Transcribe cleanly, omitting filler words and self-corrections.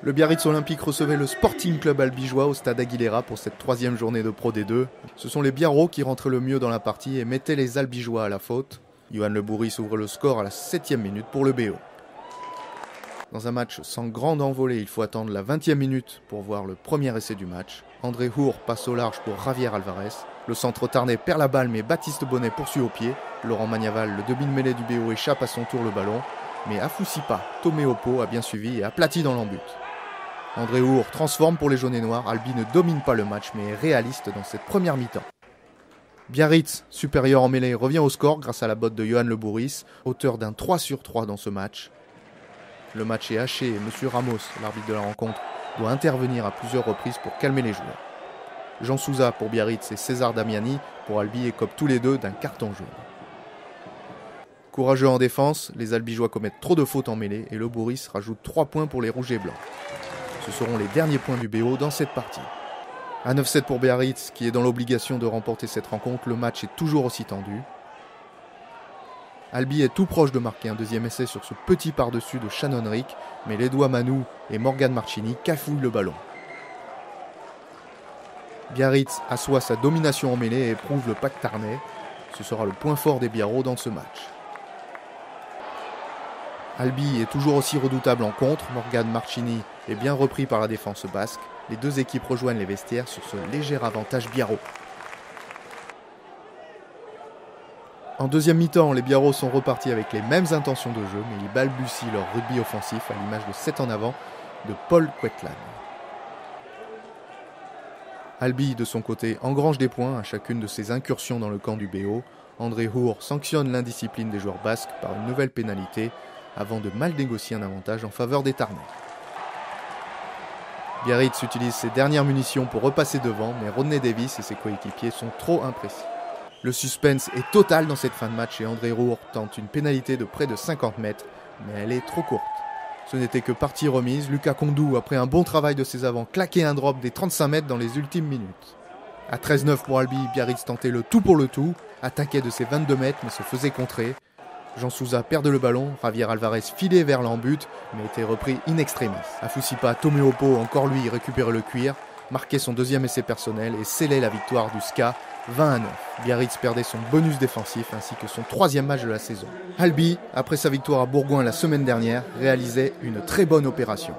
Le Biarritz Olympique recevait le Sporting Club albigeois au stade Aguilera pour cette troisième journée de Pro D2. Ce sont les Biarros qui rentraient le mieux dans la partie et mettaient les albigeois à la faute. Yohan Le Bourris ouvre le score à la 7e minute pour le BO. Dans un match sans grande envolée, il faut attendre la 20e minute pour voir le premier essai du match. André Hour passe au large pour Javier Alvarez. Le centre tarnais perd la balle mais Baptiste Bonnet poursuit au pied. Laurent Magnaval, le demi-mêlée du BO, échappe à son tour le ballon. Mais Afoussipa, Tomé Oppo a bien suivi et aplati dans l'embut. André Hour transforme pour les jaunes et noirs. Albi ne domine pas le match mais est réaliste dans cette première mi-temps. Biarritz, supérieur en mêlée, revient au score grâce à la botte de Yohan Le Bourris, auteur d'un 3/3 dans ce match. Le match est haché et M. Ramos, l'arbitre de la rencontre, doit intervenir à plusieurs reprises pour calmer les joueurs. Jean Souza pour Biarritz et César Damiani pour Albi écopent tous les deux d'un carton jaune. Courageux en défense, les Albigeois commettent trop de fautes en mêlée et Le Bourris rajoute 3 points pour les rouges et blancs. Ce seront les derniers points du BO dans cette partie. À 9-7 pour Biarritz, qui est dans l'obligation de remporter cette rencontre, le match est toujours aussi tendu. Albi est tout proche de marquer un deuxième essai sur ce petit par-dessus de Shannon Rick, mais Ledouard Manou et Morgan Marchini cafouillent le ballon. Biarritz assoit sa domination en mêlée et éprouve le pack tarnais. Ce sera le point fort des Biarros dans ce match. Albi est toujours aussi redoutable en contre. Morgan Marchini est bien repris par la défense basque. Les deux équipes rejoignent les vestiaires sur ce léger avantage Biarros. En deuxième mi-temps, les Biarros sont repartis avec les mêmes intentions de jeu, mais ils balbutient leur rugby offensif à l'image de 7 en avant de Paul Quetlan. Albi, de son côté, engrange des points à chacune de ses incursions dans le camp du BO. André Hour sanctionne l'indiscipline des joueurs basques par une nouvelle pénalité avant de mal négocier un avantage en faveur des Tarnais. Biarritz utilise ses dernières munitions pour repasser devant, mais Rodney Davis et ses coéquipiers sont trop imprécis. Le suspense est total dans cette fin de match et André Hour tente une pénalité de près de 50 mètres, mais elle est trop courte. Ce n'était que partie remise. Lucas Kondou, après un bon travail de ses avants, claquait un drop des 35 mètres dans les ultimes minutes. À 13-9 pour Albi, Biarritz tentait le tout pour le tout, attaquait de ses 22 mètres mais se faisait contrer. Jean Souza perd le ballon, Javier Alvarez filait vers l'embut, mais était repris in extremis. Afoussipa, Tomé Oppo, encore lui, récupérait le cuir, marquait son deuxième essai personnel et scellait la victoire du SCA 20-9. Biarritz perdait son bonus défensif ainsi que son troisième match de la saison. Albi, après sa victoire à Bourgoin la semaine dernière, réalisait une très bonne opération.